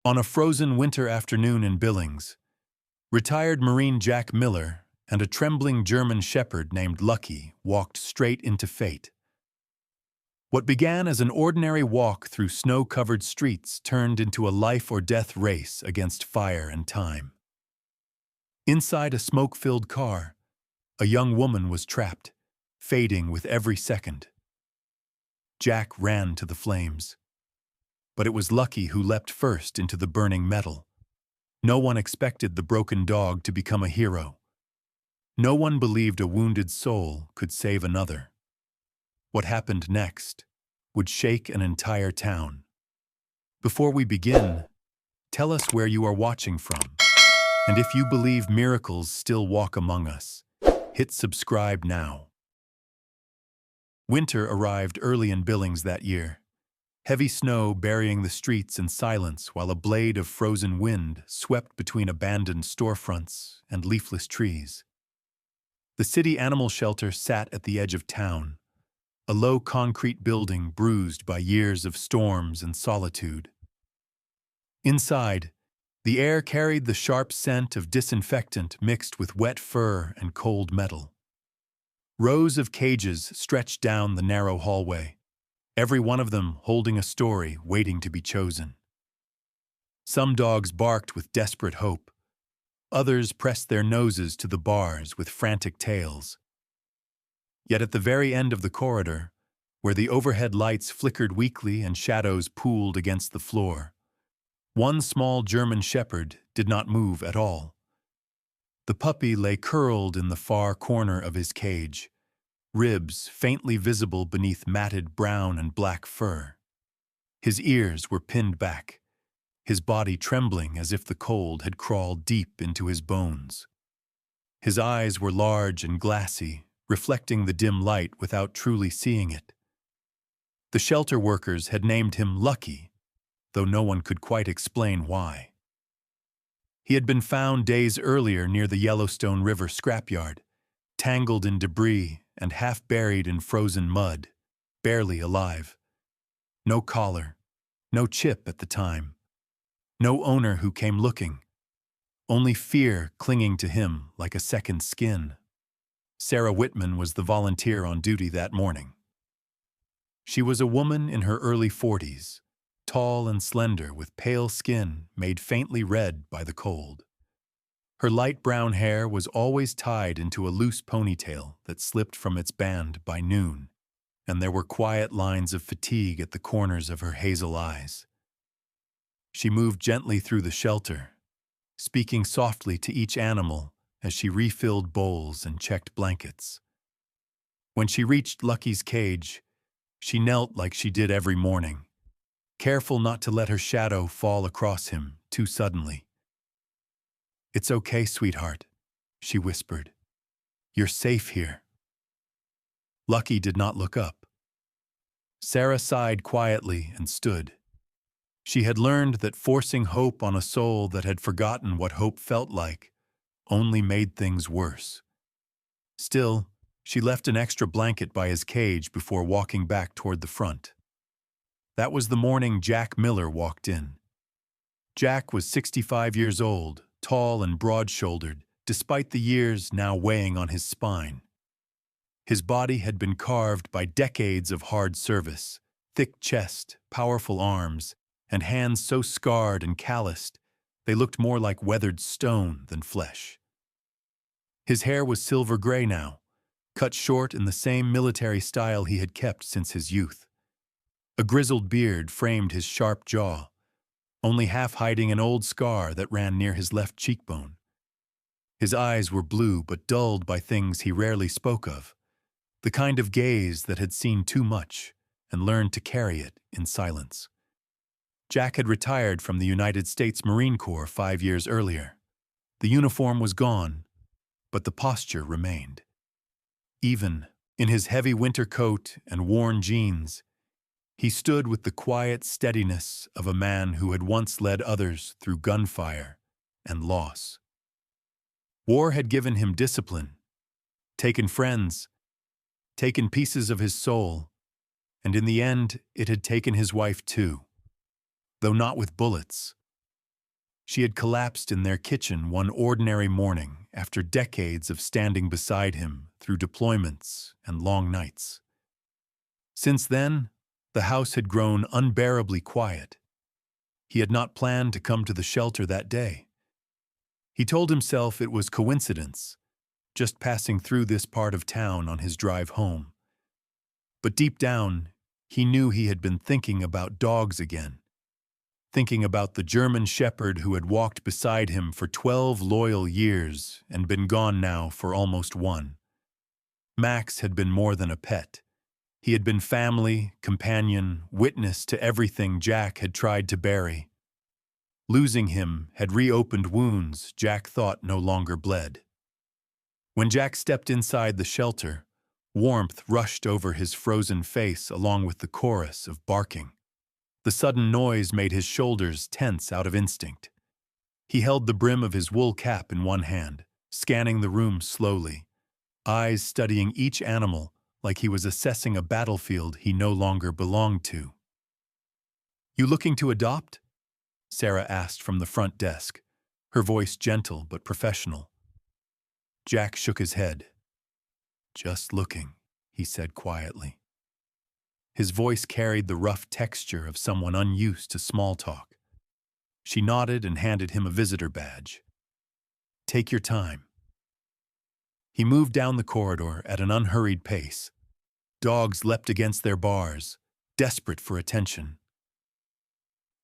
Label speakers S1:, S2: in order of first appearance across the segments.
S1: On a frozen winter afternoon in Billings, retired Marine Jack Miller and a trembling German shepherd named Lucky walked straight into fate. What began as an ordinary walk through snow-covered streets turned into a life-or-death race against fire and time. Inside a smoke-filled car, a young woman was trapped, fading with every second. Jack ran to the flames. But it was Lucky who leapt first into the burning metal. No one expected the broken dog to become a hero. No one believed a wounded soul could save another. What happened next would shake an entire town. Before we begin, tell us where you are watching from, and if you believe miracles still walk among us, hit subscribe now. Winter arrived early in Billings that year. Heavy snow burying the streets in silence while a blade of frozen wind swept between abandoned storefronts and leafless trees. The city animal shelter sat at the edge of town, a low concrete building bruised by years of storms and solitude. Inside, the air carried the sharp scent of disinfectant mixed with wet fur and cold metal. Rows of cages stretched down the narrow hallway, every one of them holding a story waiting to be chosen. Some dogs barked with desperate hope. Others pressed their noses to the bars with frantic tails. Yet at the very end of the corridor, where the overhead lights flickered weakly and shadows pooled against the floor, one small German shepherd did not move at all. The puppy lay curled in the far corner of his cage, ribs faintly visible beneath matted brown and black fur. His ears were pinned back, his body trembling as if the cold had crawled deep into his bones. His eyes were large and glassy, reflecting the dim light without truly seeing it. The shelter workers had named him Lucky, though no one could quite explain why. He had been found days earlier near the Yellowstone River scrapyard, tangled in debris and half buried in frozen mud, barely alive. No collar, no chip at the time. No owner who came looking. Only fear clinging to him like a second skin. Sarah Whitman was the volunteer on duty that morning. She was a woman in her early 40s, tall and slender with pale skin made faintly red by the cold. Her light brown hair was always tied into a loose ponytail that slipped from its band by noon, and there were quiet lines of fatigue at the corners of her hazel eyes. She moved gently through the shelter, speaking softly to each animal as she refilled bowls and checked blankets. When she reached Lucky's cage, she knelt like she did every morning, careful not to let her shadow fall across him too suddenly. "It's okay, sweetheart," she whispered. "You're safe here." Lucky did not look up. Sarah sighed quietly and stood. She had learned that forcing hope on a soul that had forgotten what hope felt like only made things worse. Still, she left an extra blanket by his cage before walking back toward the front. That was the morning Jack Miller walked in. Jack was 65 years old, tall and broad-shouldered, despite the years now weighing on his spine. His body had been carved by decades of hard service, thick chest, powerful arms, and hands so scarred and calloused they looked more like weathered stone than flesh. His hair was silver gray now, cut short in the same military style he had kept since his youth. A grizzled beard framed his sharp jaw, only half hiding an old scar that ran near his left cheekbone. His eyes were blue but dulled by things he rarely spoke of, the kind of gaze that had seen too much and learned to carry it in silence. Jack had retired from the United States Marine Corps 5 years earlier. The uniform was gone, but the posture remained. Even in his heavy winter coat and worn jeans, he stood with the quiet steadiness of a man who had once led others through gunfire and loss. War had given him discipline, taken friends, taken pieces of his soul, and in the end it had taken his wife too, though not with bullets, She had collapsed in their kitchen one ordinary morning after decades of standing beside him through deployments and long nights. Since then, the house had grown unbearably quiet. He had not planned to come to the shelter that day. He told himself it was coincidence, just passing through this part of town on his drive home. But deep down, he knew he had been thinking about dogs again. Thinking about the German shepherd who had walked beside him for 12 loyal years and been gone now for almost one. Max had been more than a pet. He had been family, companion, witness to everything Jack had tried to bury. Losing him had reopened wounds Jack thought no longer bled. When Jack stepped inside the shelter, warmth rushed over his frozen face along with the chorus of barking. The sudden noise made his shoulders tense out of instinct. He held the brim of his wool cap in one hand, scanning the room slowly, eyes studying each animal like he was assessing a battlefield he no longer belonged to. "You looking to adopt?" Sarah asked from the front desk, her voice gentle but professional. Jack shook his head. "Just looking," he said quietly. His voice carried the rough texture of someone unused to small talk. She nodded and handed him a visitor badge. "Take your time." He moved down the corridor at an unhurried pace. Dogs leapt against their bars, desperate for attention.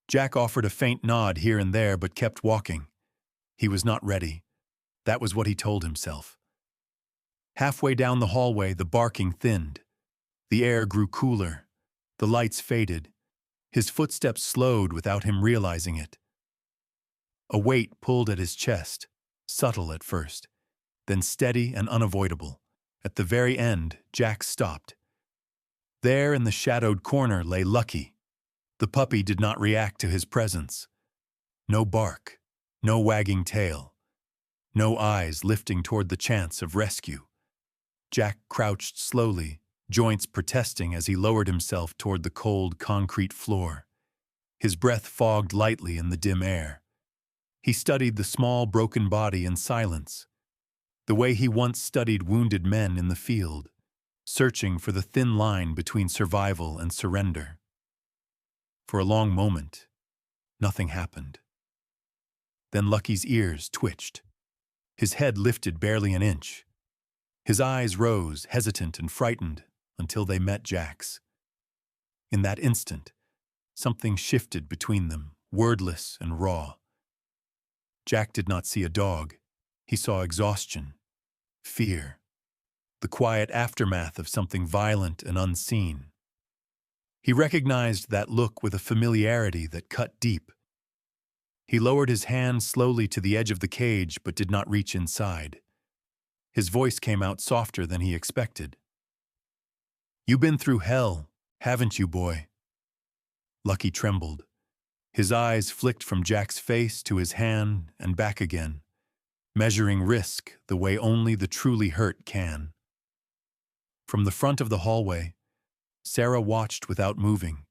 S1: Jack offered a faint nod here and there but kept walking. He was not ready. That was what he told himself. Halfway down the hallway, the barking thinned. The air grew cooler. The lights faded. His footsteps slowed without him realizing it. A weight pulled at his chest, subtle at first, then steady and unavoidable. At the very end, Jack stopped. There in the shadowed corner lay Lucky. The puppy did not react to his presence. No bark, no wagging tail, no eyes lifting toward the chance of rescue. Jack crouched slowly, joints protesting as he lowered himself toward the cold concrete floor. His breath fogged lightly in the dim air. He studied the small broken body in silence, the way he once studied wounded men in the field, searching for the thin line between survival and surrender. For a long moment, nothing happened. Then Lucky's ears twitched. His head lifted barely an inch. His eyes rose, hesitant and frightened, until they met Jack's. In that instant, something shifted between them, wordless and raw. Jack did not see a dog. He saw exhaustion, fear, the quiet aftermath of something violent and unseen. He recognized that look with a familiarity that cut deep. He lowered his hand slowly to the edge of the cage but did not reach inside. His voice came out softer than he expected. "You been through hell, haven't you, boy?" Lucky trembled. His eyes flicked from Jack's face to his hand and back again, measuring risk the way only the truly hurt can. From the front of the hallway, Sarah watched without moving.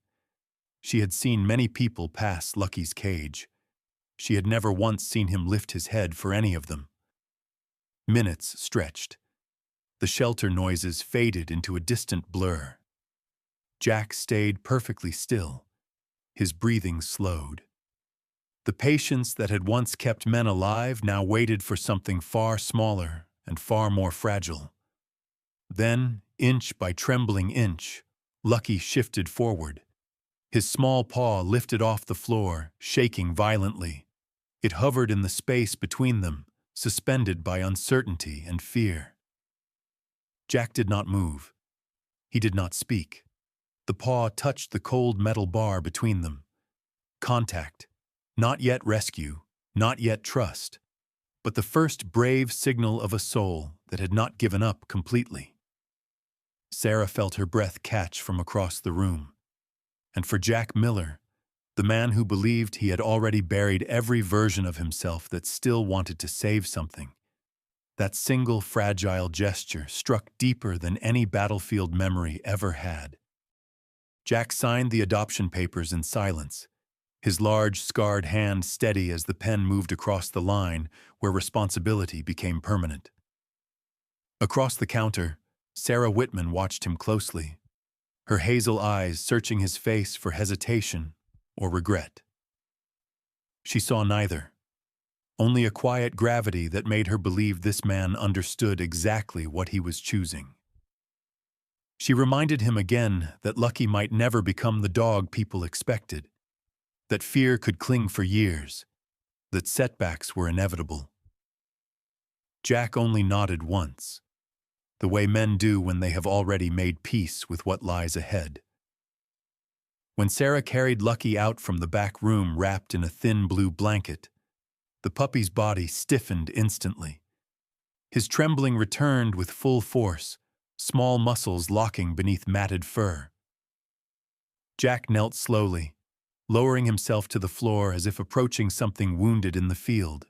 S1: She had seen many people pass Lucky's cage. She had never once seen him lift his head for any of them. Minutes stretched. The shelter noises faded into a distant blur. Jack stayed perfectly still. His breathing slowed. The patience that had once kept men alive now waited for something far smaller and far more fragile. Then, inch by trembling inch, Lucky shifted forward. His small paw lifted off the floor, shaking violently. It hovered in the space between them, suspended by uncertainty and fear. Jack did not move. He did not speak. The paw touched the cold metal bar between them. Contact. Not yet rescue, not yet trust, but the first brave signal of a soul that had not given up completely. Sarah felt her breath catch from across the room. And for Jack Miller, the man who believed he had already buried every version of himself that still wanted to save something, that single fragile gesture struck deeper than any battlefield memory ever had. Jack signed the adoption papers in silence, his large, scarred hand steady as the pen moved across the line where responsibility became permanent. Across the counter, Sarah Whitman watched him closely, her hazel eyes searching his face for hesitation or regret. She saw neither, only a quiet gravity that made her believe this man understood exactly what he was choosing. She reminded him again that Lucky might never become the dog people expected, that fear could cling for years, that setbacks were inevitable. Jack only nodded once, the way men do when they have already made peace with what lies ahead. When Sarah carried Lucky out from the back room wrapped in a thin blue blanket, the puppy's body stiffened instantly. His trembling returned with full force, small muscles locking beneath matted fur. Jack knelt slowly, lowering himself to the floor as if approaching something wounded in the field.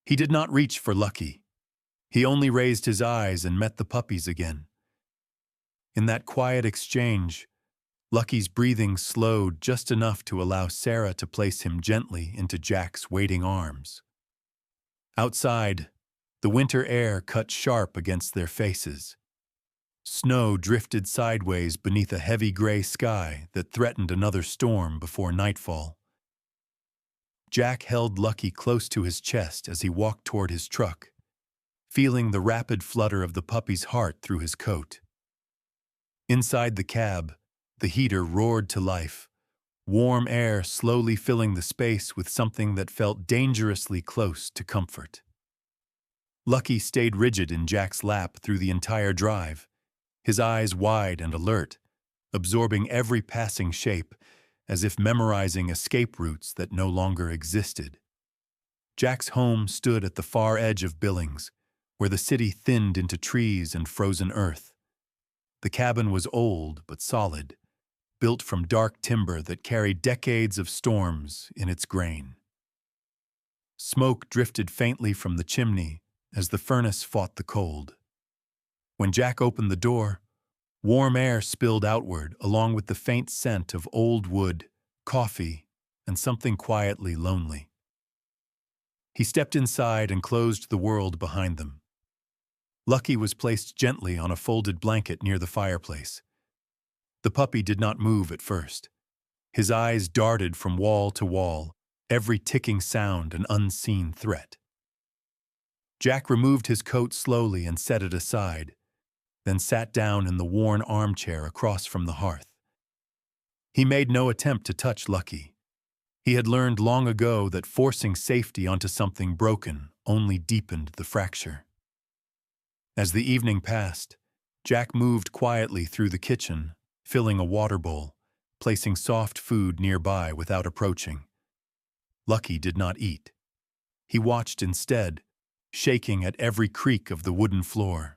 S1: He did not reach for Lucky. He only raised his eyes and met the puppy's again. In that quiet exchange, Lucky's breathing slowed just enough to allow Sarah to place him gently into Jack's waiting arms. Outside, the winter air cut sharp against their faces. Snow drifted sideways beneath a heavy gray sky that threatened another storm before nightfall. Jack held Lucky close to his chest as he walked toward his truck, feeling the rapid flutter of the puppy's heart through his coat. Inside the cab, the heater roared to life, warm air slowly filling the space with something that felt dangerously close to comfort. Lucky stayed rigid in Jack's lap through the entire drive, his eyes wide and alert, absorbing every passing shape, as if memorizing escape routes that no longer existed. Jack's home stood at the far edge of Billings, where the city thinned into trees and frozen earth. The cabin was old but solid, built from dark timber that carried decades of storms in its grain. Smoke drifted faintly from the chimney as the furnace fought the cold. When Jack opened the door, warm air spilled outward along with the faint scent of old wood, coffee, and something quietly lonely. He stepped inside and closed the world behind them. Lucky was placed gently on a folded blanket near the fireplace. The puppy did not move at first. His eyes darted from wall to wall, every ticking sound an unseen threat. Jack removed his coat slowly and set it aside, then sat down in the worn armchair across from the hearth. He made no attempt to touch Lucky. He had learned long ago that forcing safety onto something broken only deepened the fracture. As the evening passed, Jack moved quietly through the kitchen, filling a water bowl, placing soft food nearby without approaching. Lucky did not eat. He watched instead, shaking at every creak of the wooden floor.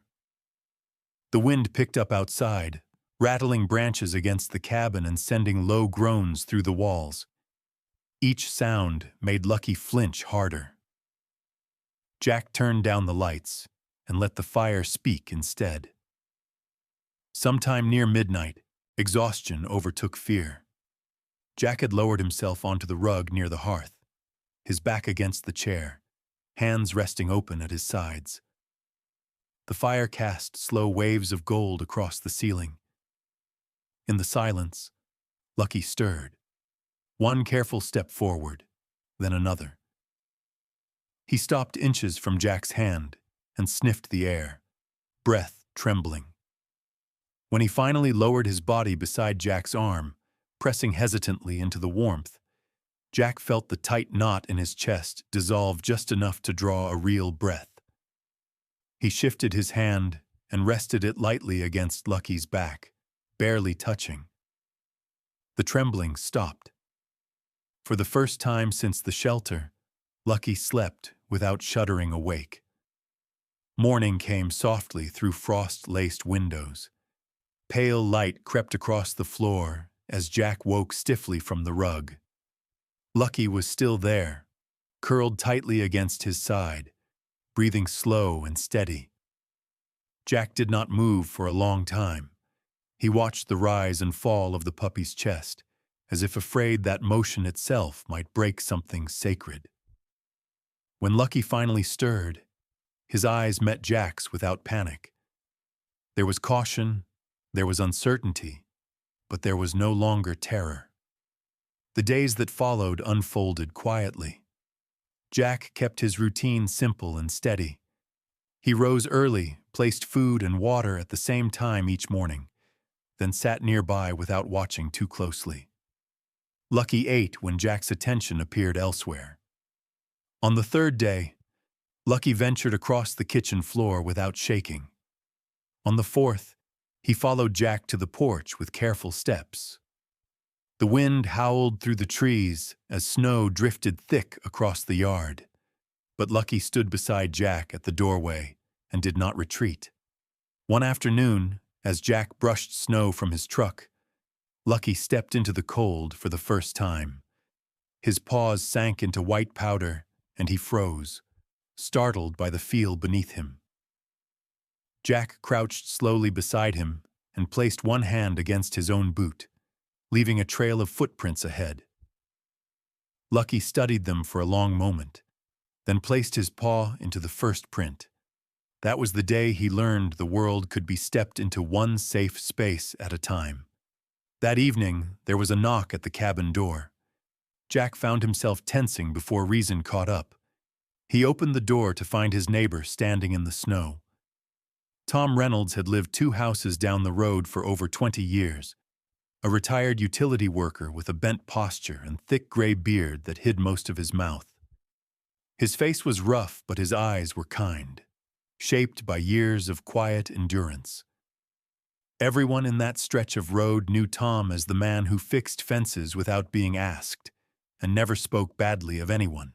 S1: The wind picked up outside, rattling branches against the cabin and sending low groans through the walls. Each sound made Lucky flinch harder. Jack turned down the lights and let the fire speak instead. Sometime near midnight, exhaustion overtook fear. Jack had lowered himself onto the rug near the hearth, his back against the chair, hands resting open at his sides. The fire cast slow waves of gold across the ceiling. In the silence, Lucky stirred. One careful step forward, then another. He stopped inches from Jack's hand and sniffed the air, breath trembling. When he finally lowered his body beside Jack's arm, pressing hesitantly into the warmth, Jack felt the tight knot in his chest dissolve just enough to draw a real breath. He shifted his hand and rested it lightly against Lucky's back, barely touching. The trembling stopped. For the first time since the shelter, Lucky slept without shuddering awake. Morning came softly through frost-laced windows. Pale light crept across the floor as Jack woke stiffly from the rug. Lucky was still there, curled tightly against his side, breathing slow and steady. Jack did not move for a long time. He watched the rise and fall of the puppy's chest, as if afraid that motion itself might break something sacred. When Lucky finally stirred, his eyes met Jack's without panic. There was caution, there was uncertainty, but there was no longer terror. The days that followed unfolded quietly. Jack kept his routine simple and steady. He rose early, placed food and water at the same time each morning, then sat nearby without watching too closely. Lucky ate when Jack's attention appeared elsewhere. On the third day, Lucky ventured across the kitchen floor without shaking. On the fourth, he followed Jack to the porch with careful steps. The wind howled through the trees as snow drifted thick across the yard, but Lucky stood beside Jack at the doorway and did not retreat. One afternoon, as Jack brushed snow from his truck, Lucky stepped into the cold for the first time. His paws sank into white powder, and he froze, startled by the feel beneath him. Jack crouched slowly beside him and placed one hand against his own boot, leaving a trail of footprints ahead. Lucky studied them for a long moment, then placed his paw into the first print. That was the day he learned the world could be stepped into one safe space at a time. That evening, there was a knock at the cabin door. Jack found himself tensing before reason caught up. He opened the door to find his neighbor standing in the snow. Tom Reynolds had lived 2 houses down the road for over 20 years, a retired utility worker with a bent posture and thick gray beard that hid most of his mouth. His face was rough, but his eyes were kind, shaped by years of quiet endurance. Everyone in that stretch of road knew Tom as the man who fixed fences without being asked and never spoke badly of anyone.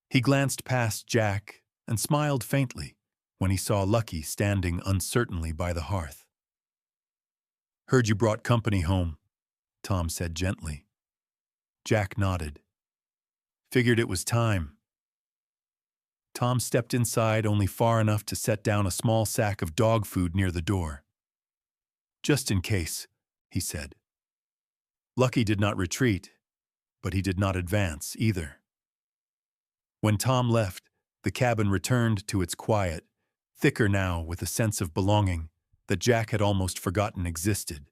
S1: He glanced past Jack and smiled faintly when he saw Lucky standing uncertainly by the hearth. "Heard you brought company home," Tom said gently. Jack nodded. "Figured it was time." Tom stepped inside only far enough to set down a small sack of dog food near the door. "Just in case," he said. Lucky did not retreat, but he did not advance either. When Tom left, the cabin returned to its quiet, thicker now with a sense of belonging that Jack had almost forgotten existed.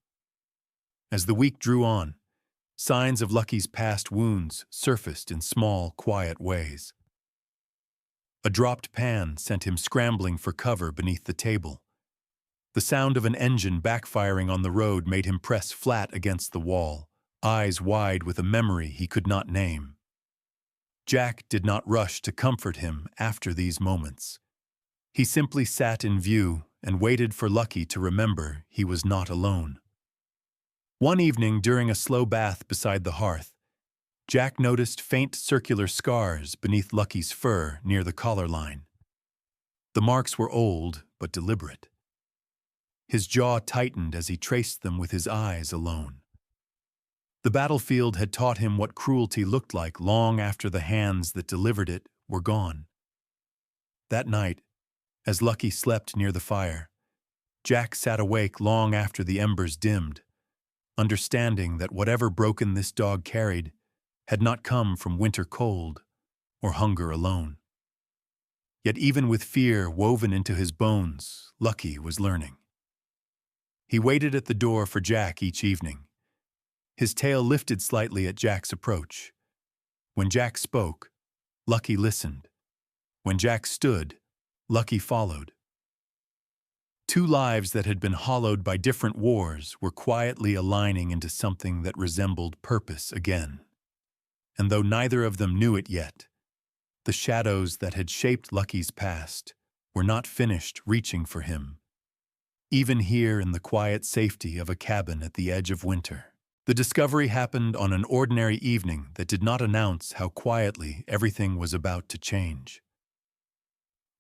S1: As the week drew on, signs of Lucky's past wounds surfaced in small, quiet ways. A dropped pan sent him scrambling for cover beneath the table. The sound of an engine backfiring on the road made him press flat against the wall, eyes wide with a memory he could not name. Jack did not rush to comfort him after these moments. He simply sat in view and waited for Lucky to remember he was not alone. One evening during a slow bath beside the hearth, Jack noticed faint circular scars beneath Lucky's fur near the collar line. The marks were old but deliberate. His jaw tightened as he traced them with his eyes alone. The battlefield had taught him what cruelty looked like long after the hands that delivered it were gone. That night, as Lucky slept near the fire, Jack sat awake long after the embers dimmed, understanding that whatever broken this dog carried had not come from winter cold or hunger alone. Yet even with fear woven into his bones, Lucky was learning. He waited at the door for Jack each evening. His tail lifted slightly at Jack's approach. When Jack spoke, Lucky listened. When Jack stood, Lucky followed. 2 lives that had been hollowed by different wars were quietly aligning into something that resembled purpose again. And though neither of them knew it yet, the shadows that had shaped Lucky's past were not finished reaching for him, even here in the quiet safety of a cabin at the edge of winter. The discovery happened on an ordinary evening that did not announce how quietly everything was about to change.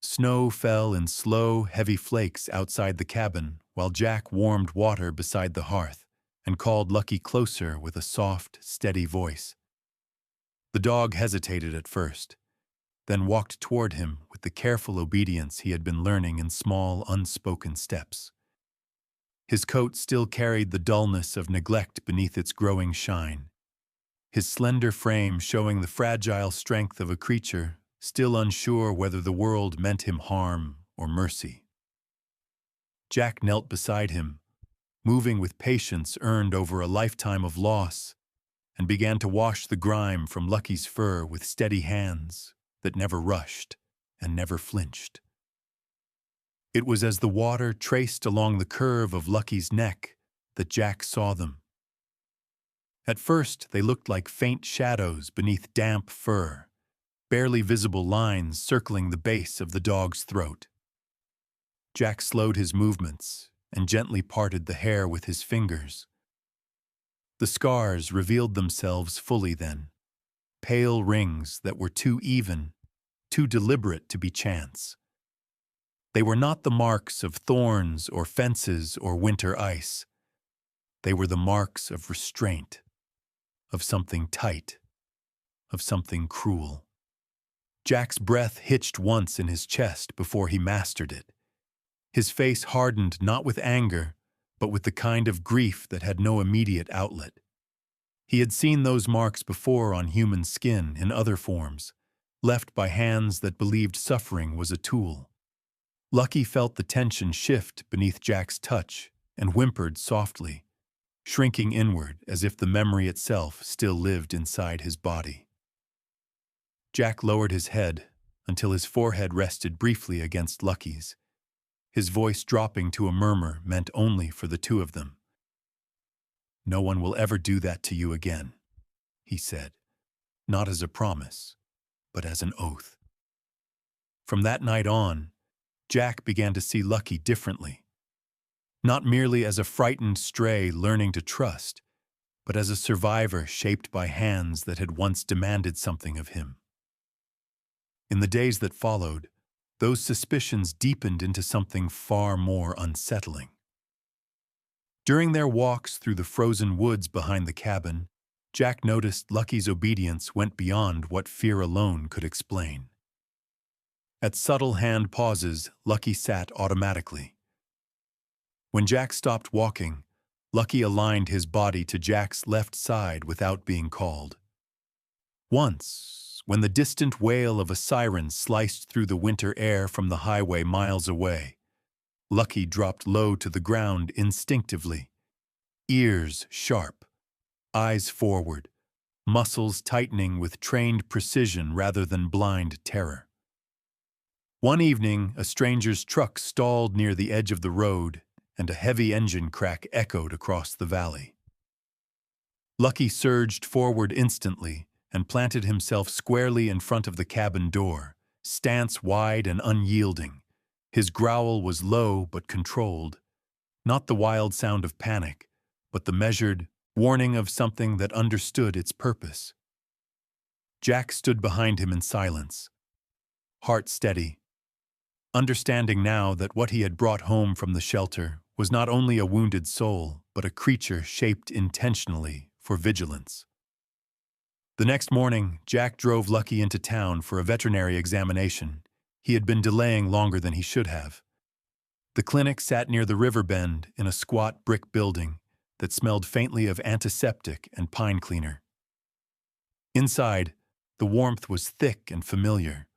S1: Snow fell in slow, heavy flakes outside the cabin while Jack warmed water beside the hearth and called Lucky closer with a soft, steady voice. The dog hesitated at first, then walked toward him with the careful obedience he had been learning in small, unspoken steps. His coat still carried the dullness of neglect beneath its growing shine, his slender frame showing the fragile strength of a creature still unsure whether the world meant him harm or mercy. Jack knelt beside him, moving with patience earned over a lifetime of loss, and began to wash the grime from Lucky's fur with steady hands that never rushed and never flinched. It was as the water traced along the curve of Lucky's neck that Jack saw them. At first, they looked like faint shadows beneath damp fur, barely visible lines circling the base of the dog's throat. Jack slowed his movements and gently parted the hair with his fingers. The scars revealed themselves fully then, pale rings that were too even, too deliberate to be chance. They were not the marks of thorns or fences or winter ice. They were the marks of restraint, of something tight, of something cruel. Jack's breath hitched once in his chest before he mastered it. His face hardened not with anger, but with the kind of grief that had no immediate outlet. He had seen those marks before on human skin in other forms, left by hands that believed suffering was a tool. Lucky felt the tension shift beneath Jack's touch and whimpered softly, shrinking inward as if the memory itself still lived inside his body. Jack lowered his head until his forehead rested briefly against Lucky's, his voice dropping to a murmur meant only for the two of them. "No one will ever do that to you again," he said, not as a promise, but as an oath. From that night on, Jack began to see Lucky differently, not merely as a frightened stray learning to trust, but as a survivor shaped by hands that had once demanded something of him. In the days that followed, those suspicions deepened into something far more unsettling. During their walks through the frozen woods behind the cabin, Jack noticed Lucky's obedience went beyond what fear alone could explain. At subtle hand pauses, Lucky sat automatically. When Jack stopped walking, Lucky aligned his body to Jack's left side without being called. Once, when the distant wail of a siren sliced through the winter air from the highway miles away, Lucky dropped low to the ground instinctively, ears sharp, eyes forward, muscles tightening with trained precision rather than blind terror. One evening, a stranger's truck stalled near the edge of the road, and a heavy engine crack echoed across the valley. Lucky surged forward instantly and planted himself squarely in front of the cabin door, stance wide and unyielding. His growl was low but controlled, not the wild sound of panic, but the measured warning of something that understood its purpose. Jack stood behind him in silence, heart steady, understanding now that what he had brought home from the shelter was not only a wounded soul, but a creature shaped intentionally for vigilance. The next morning, Jack drove Lucky into town for a veterinary examination. He had been delaying longer than he should have. The clinic sat near the river bend in a squat brick building that smelled faintly of antiseptic and pine cleaner. Inside, the warmth was thick and familiar,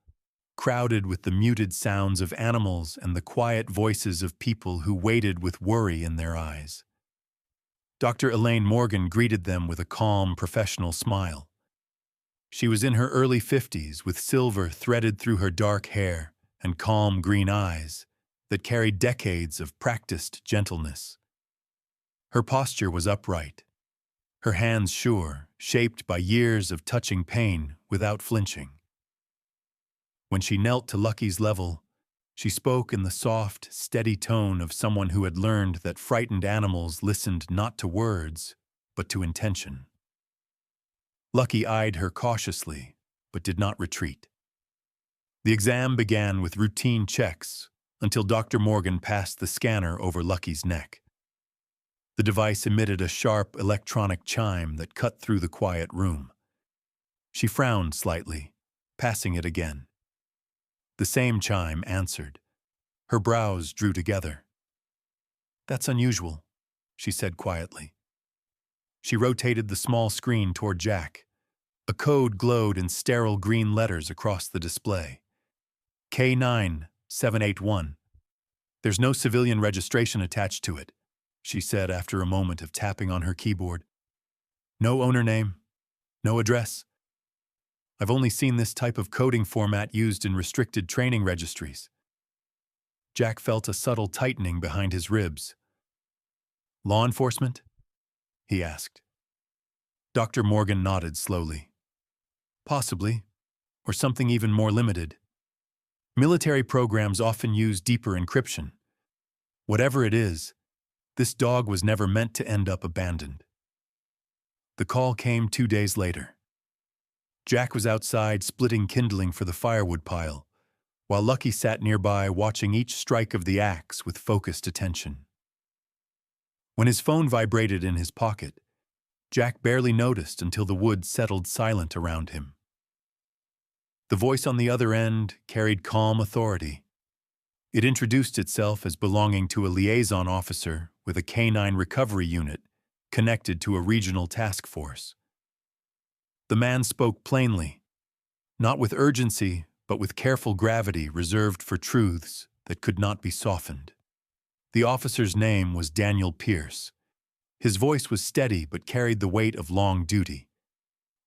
S1: crowded with the muted sounds of animals and the quiet voices of people who waited with worry in their eyes. Dr. Elaine Morgan greeted them with a calm, professional smile. She was in her early 50s, with silver threaded through her dark hair and calm green eyes that carried decades of practiced gentleness. Her posture was upright, her hands sure, shaped by years of touching pain without flinching. When she knelt to Lucky's level, she spoke in the soft, steady tone of someone who had learned that frightened animals listened not to words, but to intention. Lucky eyed her cautiously, but did not retreat. The exam began with routine checks until Dr. Morgan passed the scanner over Lucky's neck. The device emitted a sharp electronic chime that cut through the quiet room. She frowned slightly, passing it again. The same chime answered. Her brows drew together. "That's unusual," she said quietly. She rotated the small screen toward Jack. A code glowed in sterile green letters across the display. K9781. There's no civilian registration attached to it, she said after a moment of tapping on her keyboard. No owner name, no address. I've only seen this type of coding format used in restricted training registries. Jack felt a subtle tightening behind his ribs. Law enforcement? He asked. Dr. Morgan nodded slowly. Possibly, or something even more limited. Military programs often use deeper encryption. Whatever it is, this dog was never meant to end up abandoned. The call came 2 days later. Jack was outside splitting kindling for the firewood pile, while Lucky sat nearby watching each strike of the axe with focused attention. When his phone vibrated in his pocket, Jack barely noticed until the woods settled silent around him. The voice on the other end carried calm authority. It introduced itself as belonging to a liaison officer with a canine recovery unit connected to a regional task force. The man spoke plainly, not with urgency, but with careful gravity reserved for truths that could not be softened. The officer's name was Daniel Pierce. His voice was steady but carried the weight of long duty.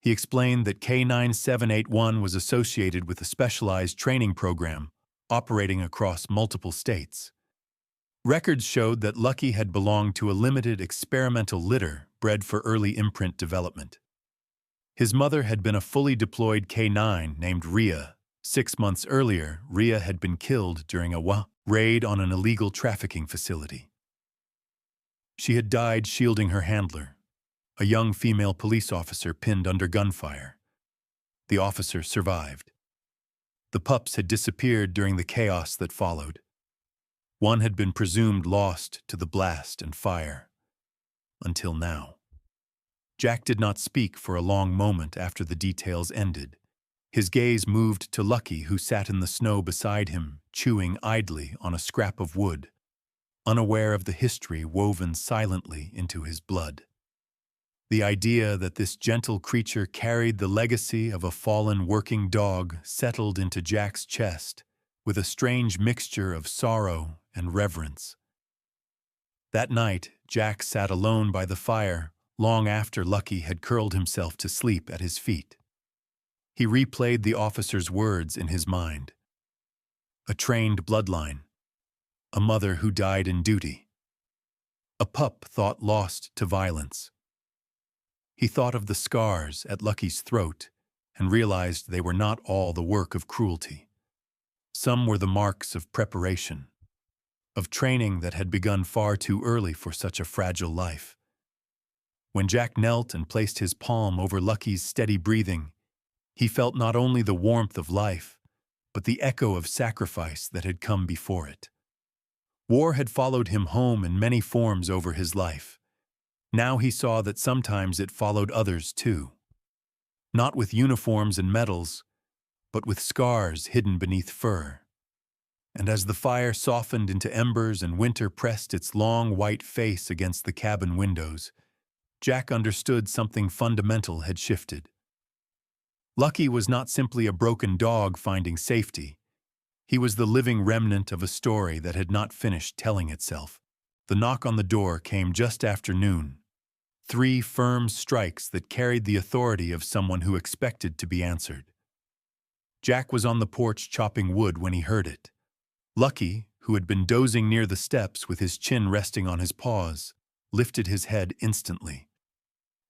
S1: He explained that K9781 was associated with a specialized training program operating across multiple states. Records showed that Lucky had belonged to a limited experimental litter bred for early imprint development. His mother had been a fully deployed K9 named Rhea. 6 months earlier, Rhea had been killed during a raid on an illegal trafficking facility. She had died shielding her handler, a young female police officer pinned under gunfire. The officer survived. The pups had disappeared during the chaos that followed. One had been presumed lost to the blast and fire. Until now. Jack did not speak for a long moment after the details ended. His gaze moved to Lucky, who sat in the snow beside him, chewing idly on a scrap of wood, unaware of the history woven silently into his blood. The idea that this gentle creature carried the legacy of a fallen working dog settled into Jack's chest with a strange mixture of sorrow and reverence. That night, Jack sat alone by the fire, long after Lucky had curled himself to sleep at his feet. He replayed the officer's words in his mind. A trained bloodline. A mother who died in duty. A pup thought lost to violence. He thought of the scars at Lucky's throat and realized they were not all the work of cruelty. Some were the marks of preparation, of training that had begun far too early for such a fragile life. When Jack knelt and placed his palm over Lucky's steady breathing, he felt not only the warmth of life, but the echo of sacrifice that had come before it. War had followed him home in many forms over his life. Now he saw that sometimes it followed others too. Not with uniforms and medals, but with scars hidden beneath fur. And as the fire softened into embers and winter pressed its long white face against the cabin windows, Jack understood something fundamental had shifted. Lucky was not simply a broken dog finding safety. He was the living remnant of a story that had not finished telling itself. The knock on the door came just after noon. 3 firm strikes that carried the authority of someone who expected to be answered. Jack was on the porch chopping wood when he heard it. Lucky, who had been dozing near the steps with his chin resting on his paws, lifted his head instantly.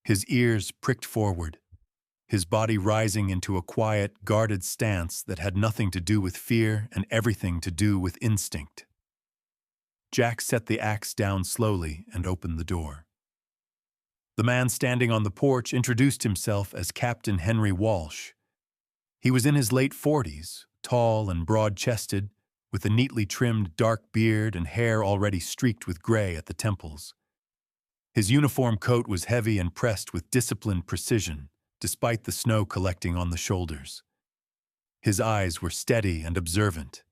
S1: His ears pricked forward, his body rising into a quiet, guarded stance that had nothing to do with fear and everything to do with instinct. Jack set the axe down slowly and opened the door. The man standing on the porch introduced himself as Captain Henry Walsh. He was in his late 40s, tall and broad-chested, with a neatly trimmed dark beard and hair already streaked with gray at the temples. His uniform coat was heavy and pressed with disciplined precision, despite the snow collecting on the shoulders. His eyes were steady and observant,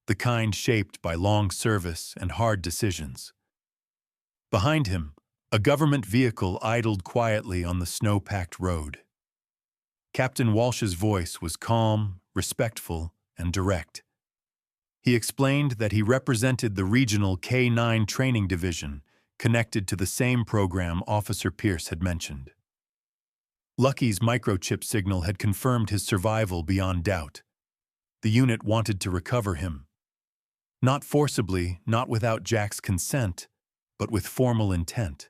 S1: the kind shaped by long service and hard decisions. Behind him, a government vehicle idled quietly on the snow-packed road. Captain Walsh's voice was calm, respectful, and direct. He explained that he represented the regional K-9 training division connected to the same program Officer Pierce had mentioned. Lucky's microchip signal had confirmed his survival beyond doubt. The unit wanted to recover him. Not forcibly, not without Jack's consent, but with formal intent.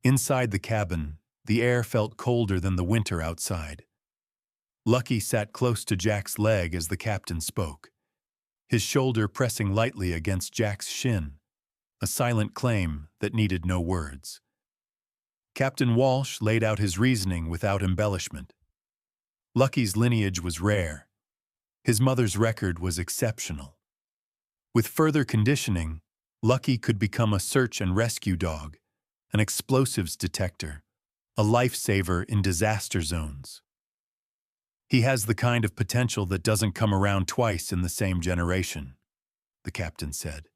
S1: Inside the cabin, the air felt colder than the winter outside. Lucky sat close to Jack's leg as the captain spoke, his shoulder pressing lightly against Jack's shin, a silent claim that needed no words. Captain Walsh laid out his reasoning without embellishment. Lucky's lineage was rare. His mother's record was exceptional. With further conditioning, Lucky could become a search and rescue dog, an explosives detector, a lifesaver in disaster zones. He has the kind of potential that doesn't come around twice in the same generation, the captain said.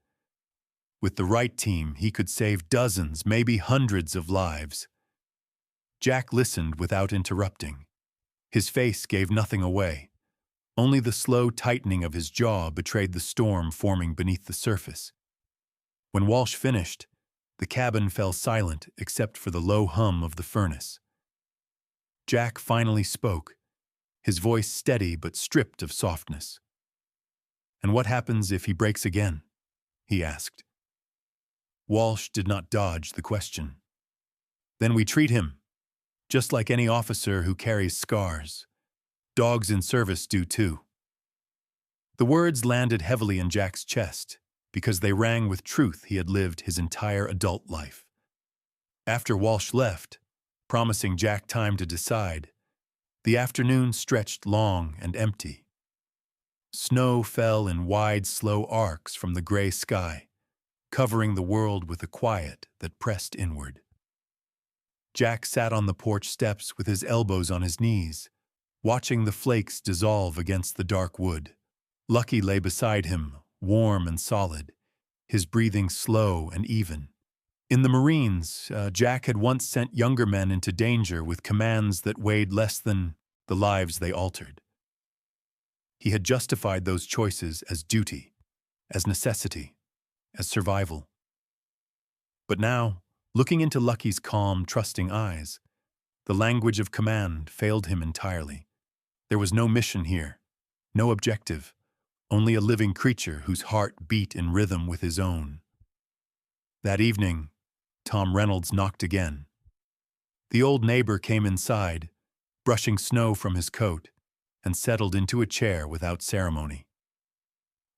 S1: With the right team, he could save dozens, maybe hundreds of lives. Jack listened without interrupting. His face gave nothing away. Only the slow tightening of his jaw betrayed the storm forming beneath the surface. When Walsh finished, the cabin fell silent except for the low hum of the furnace. Jack finally spoke, his voice steady but stripped of softness. "And what happens if he breaks again?" he asked. Walsh did not dodge the question. "Then we treat him, just like any officer who carries scars. Dogs in service do too." The words landed heavily in Jack's chest because they rang with truth he had lived his entire adult life. After Walsh left, promising Jack time to decide, the afternoon stretched long and empty. Snow fell in wide, slow arcs from the gray sky, covering the world with a quiet that pressed inward. Jack sat on the porch steps with his elbows on his knees, watching the flakes dissolve against the dark wood. Lucky lay beside him, warm and solid, his breathing slow and even. In the Marines, Jack had once sent younger men into danger with commands that weighed less than the lives they altered. He had justified those choices as duty, as necessity, as survival. But now, looking into Lucky's calm, trusting eyes, the language of command failed him entirely. There was no mission here, no objective, only a living creature whose heart beat in rhythm with his own. That evening, Tom Reynolds knocked again. The old neighbor came inside, brushing snow from his coat, and settled into a chair without ceremony.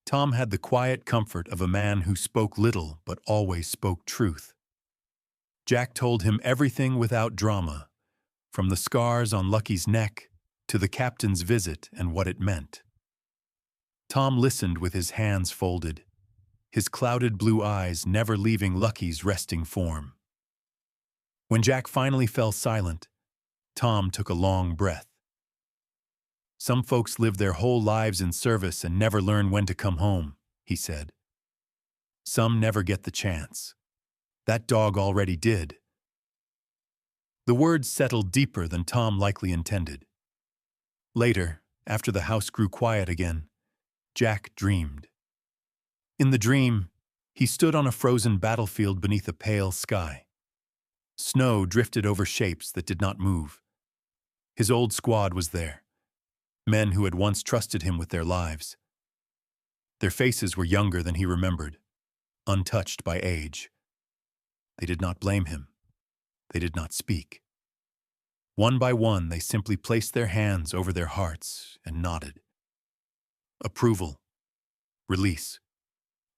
S1: Tom had the quiet comfort of a man who spoke little but always spoke truth. Jack told him everything without drama, from the scars on Lucky's neck to the captain's visit and what it meant. Tom listened with his hands folded, his clouded blue eyes never leaving Lucky's resting form. When Jack finally fell silent, Tom took a long breath. "Some folks live their whole lives in service and never learn when to come home," he said. "Some never get the chance. That dog already did." The words settled deeper than Tom likely intended. Later, after the house grew quiet again, Jack dreamed. In the dream, he stood on a frozen battlefield beneath a pale sky. Snow drifted over shapes that did not move. His old squad was there, men who had once trusted him with their lives. Their faces were younger than he remembered, untouched by age. They did not blame him. They did not speak. One by one, they simply placed their hands over their hearts and nodded. Approval, release,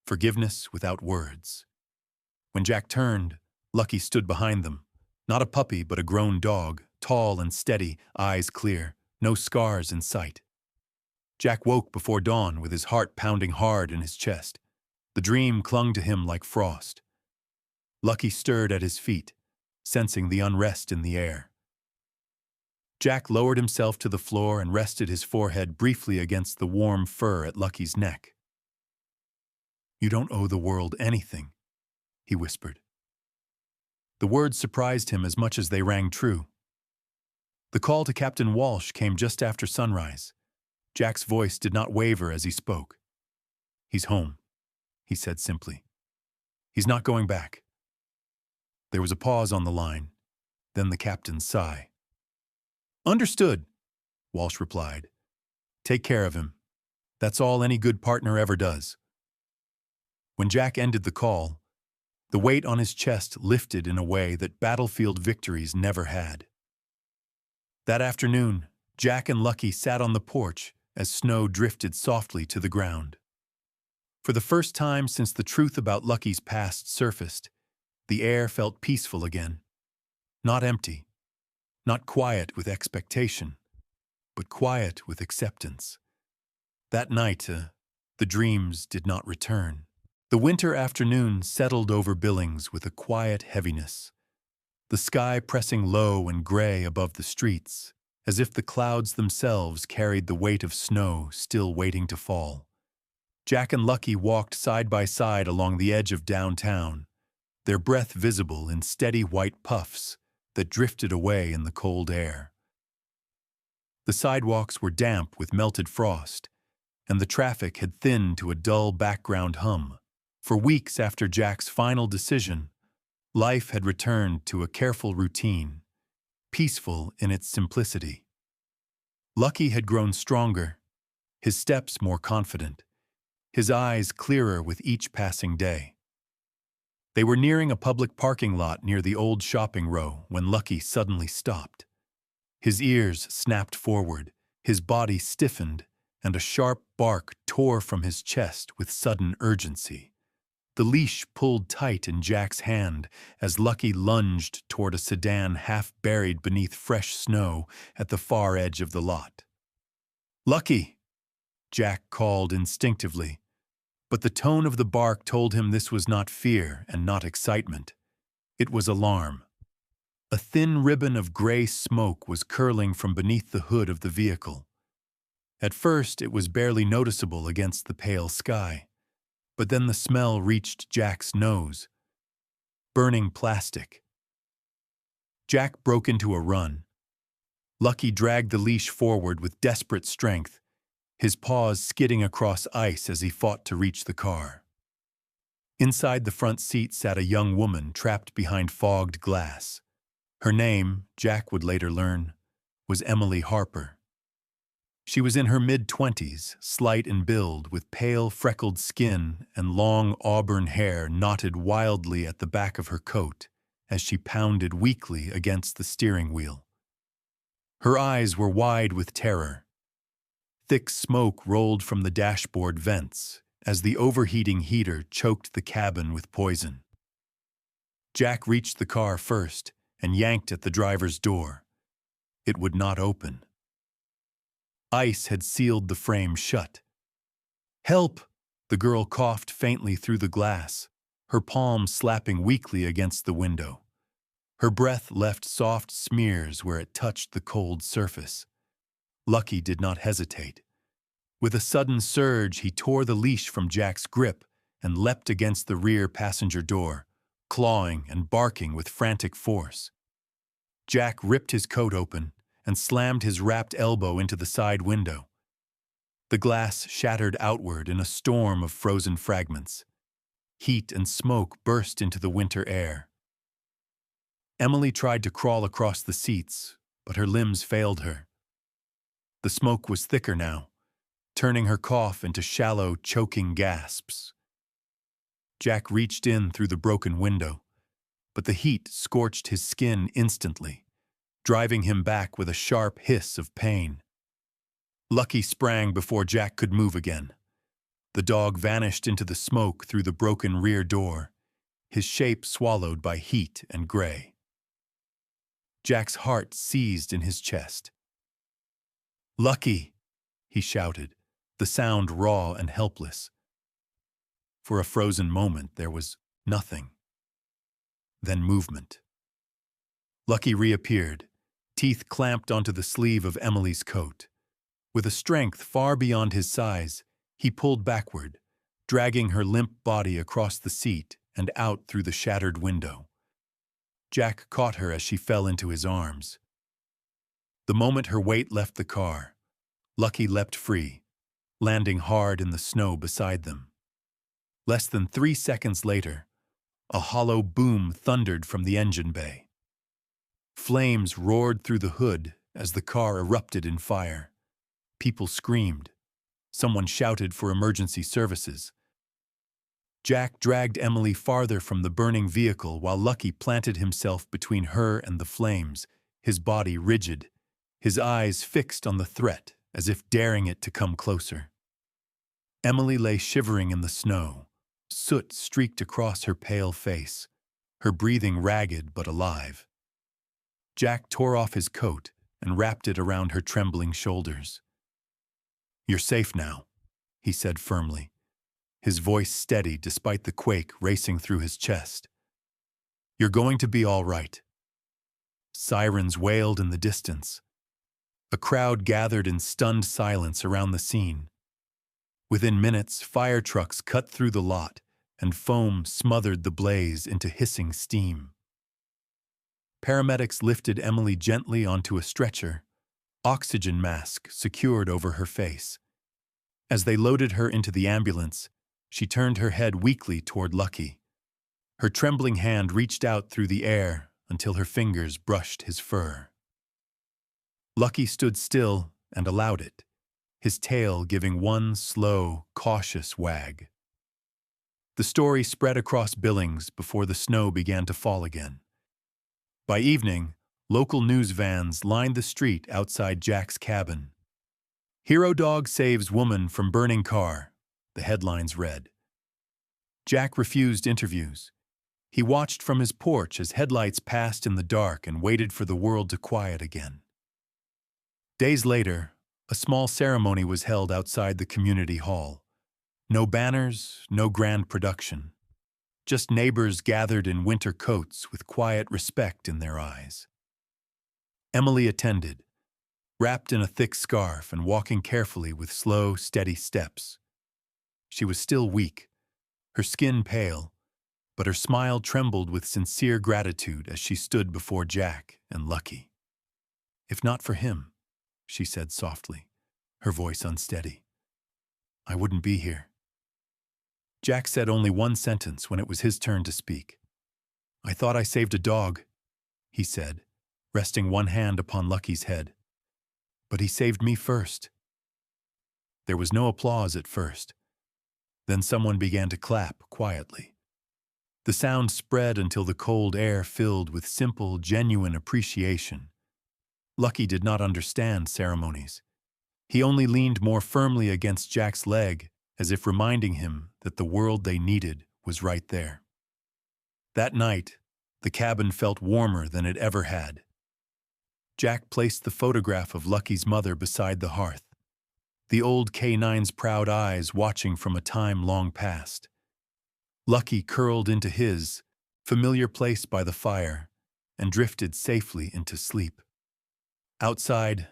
S1: forgiveness without words. When Jack turned, Lucky stood behind them, not a puppy but a grown dog, tall and steady, eyes clear, no scars in sight. Jack woke before dawn with his heart pounding hard in his chest. The dream clung to him like frost. Lucky stirred at his feet, sensing the unrest in the air. Jack lowered himself to the floor and rested his forehead briefly against the warm fur at Lucky's neck. "You don't owe the world anything," he whispered. The words surprised him as much as they rang true. The call to Captain Walsh came just after sunrise. Jack's voice did not waver as he spoke. "He's home," he said simply. "He's not going back." There was a pause on the line, then the captain's sigh. "Understood," Walsh replied. "Take care of him. That's all any good partner ever does." When Jack ended the call, the weight on his chest lifted in a way that battlefield victories never had. That afternoon, Jack and Lucky sat on the porch as snow drifted softly to the ground. For the first time since the truth about Lucky's past surfaced, the air felt peaceful again. Not empty, not quiet with expectation, but quiet with acceptance. That night, the dreams did not return. The winter afternoon settled over Billings with a quiet heaviness, the sky pressing low and gray above the streets, as if the clouds themselves carried the weight of snow still waiting to fall. Jack and Lucky walked side by side along the edge of downtown, their breath visible in steady white puffs that drifted away in the cold air. The sidewalks were damp with melted frost, and the traffic had thinned to a dull background hum. For weeks after Jack's final decision, life had returned to a careful routine, peaceful in its simplicity. Lucky had grown stronger, his steps more confident, his eyes clearer with each passing day. They were nearing a public parking lot near the old shopping row when Lucky suddenly stopped. His ears snapped forward, his body stiffened, and a sharp bark tore from his chest with sudden urgency. The leash pulled tight in Jack's hand as Lucky lunged toward a sedan half buried beneath fresh snow at the far edge of the lot. "Lucky!" Jack called instinctively, but the tone of the bark told him this was not fear and not excitement. It was alarm. A thin ribbon of gray smoke was curling from beneath the hood of the vehicle. At first, it was barely noticeable against the pale sky, but then the smell reached Jack's nose. Burning plastic. Jack broke into a run. Lucky dragged the leash forward with desperate strength, his paws skidding across ice as he fought to reach the car. Inside the front seat sat a young woman trapped behind fogged glass. Her name, Jack would later learn, was Emily Harper. She was in her mid-20s, slight in build, with pale, freckled skin and long auburn hair knotted wildly at the back of her coat as she pounded weakly against the steering wheel. Her eyes were wide with terror. Thick smoke rolled from the dashboard vents as the overheating heater choked the cabin with poison. Jack reached the car first and yanked at the driver's door. It would not open. Ice had sealed the frame shut. "Help!" The girl coughed faintly through the glass, her palms slapping weakly against the window. Her breath left soft smears where it touched the cold surface. Lucky did not hesitate. With a sudden surge, he tore the leash from Jack's grip and leapt against the rear passenger door, clawing and barking with frantic force. Jack ripped his coat open and slammed his wrapped elbow into the side window. The glass shattered outward in a storm of frozen fragments. Heat and smoke burst into the winter air. Emily tried to crawl across the seats, but her limbs failed her. The smoke was thicker now, turning her cough into shallow, choking gasps. Jack reached in through the broken window, but the heat scorched his skin instantly, driving him back with a sharp hiss of pain. Lucky sprang before Jack could move again. The dog vanished into the smoke through the broken rear door, his shape swallowed by heat and gray. Jack's heart seized in his chest. "Lucky!" he shouted, the sound raw and helpless. For a frozen moment there was nothing. Then movement. Lucky reappeared, teeth clamped onto the sleeve of Emily's coat. With a strength far beyond his size, he pulled backward, dragging her limp body across the seat and out through the shattered window. Jack caught her as she fell into his arms. The moment her weight left the car, Lucky leapt free, landing hard in the snow beside them. Less than 3 seconds later, a hollow boom thundered from the engine bay. Flames roared through the hood as the car erupted in fire. People screamed. Someone shouted for emergency services. Jack dragged Emily farther from the burning vehicle while Lucky planted himself between her and the flames, his body rigid, his eyes fixed on the threat as if daring it to come closer. Emily lay shivering in the snow. Soot streaked across her pale face, her breathing ragged but alive. Jack tore off his coat and wrapped it around her trembling shoulders. "You're safe now," he said firmly, his voice steady despite the quake racing through his chest. "You're going to be all right." Sirens wailed in the distance. A crowd gathered in stunned silence around the scene. Within minutes, fire trucks cut through the lot, and foam smothered the blaze into hissing steam. Paramedics lifted Emily gently onto a stretcher, oxygen mask secured over her face. As they loaded her into the ambulance, she turned her head weakly toward Lucky. Her trembling hand reached out through the air until her fingers brushed his fur. Lucky stood still and allowed it, his tail giving one slow, cautious wag. The story spread across Billings before the snow began to fall again. By evening, local news vans lined the street outside Jack's cabin. "Hero dog saves woman from burning car," the headlines read. Jack refused interviews. He watched from his porch as headlights passed in the dark and waited for the world to quiet again. Days later, a small ceremony was held outside the community hall. No banners, no grand production. Just neighbors gathered in winter coats with quiet respect in their eyes. Emily attended, wrapped in a thick scarf and walking carefully with slow, steady steps. She was still weak, her skin pale, but her smile trembled with sincere gratitude as she stood before Jack and Lucky. "If not for him," she said softly, her voice unsteady, "I wouldn't be here." Jack said only one sentence when it was his turn to speak. "I thought I saved a dog," he said, resting one hand upon Lucky's head. "But he saved me first." There was no applause at first. Then someone began to clap quietly. The sound spread until the cold air filled with simple, genuine appreciation. Lucky did not understand ceremonies. He only leaned more firmly against Jack's leg, as if reminding him that the world they needed was right there. That night, the cabin felt warmer than it ever had. Jack placed the photograph of Lucky's mother beside the hearth, the old K9's proud eyes watching from a time long past. Lucky curled into his familiar place by the fire and drifted safely into sleep. Outside,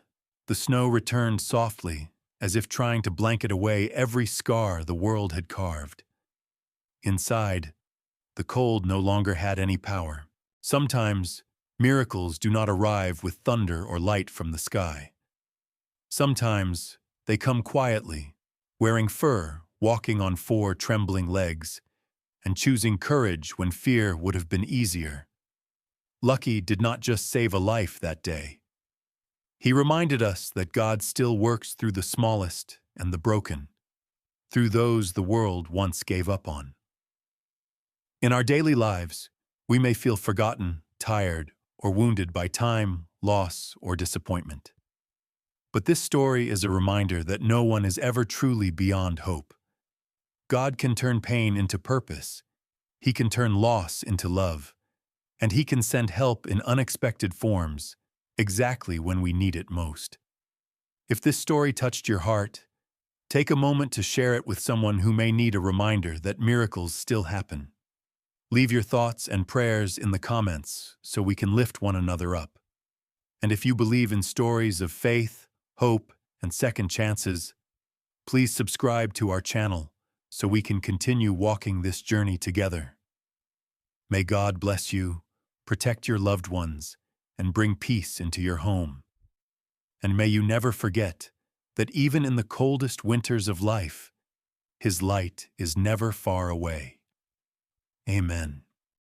S1: the snow returned softly, as if trying to blanket away every scar the world had carved. Inside, the cold no longer had any power. Sometimes, miracles do not arrive with thunder or light from the sky. Sometimes, they come quietly, wearing fur, walking on 4 trembling legs, and choosing courage when fear would have been easier. Lucky did not just save a life that day. He reminded us that God still works through the smallest and the broken, through those the world once gave up on. In our daily lives, we may feel forgotten, tired, or wounded by time, loss, or disappointment. But this story is a reminder that no one is ever truly beyond hope. God can turn pain into purpose. He can turn loss into love. And He can send help in unexpected forms, exactly when we need it most. If this story touched your heart, take a moment to share it with someone who may need a reminder that miracles still happen. Leave your thoughts and prayers in the comments so we can lift one another up. And if you believe in stories of faith, hope, and second chances, please subscribe to our channel so we can continue walking this journey together. May God bless you, protect your loved ones, and bring peace into your home. And may you never forget that even in the coldest winters of life, His light is never far away. Amen.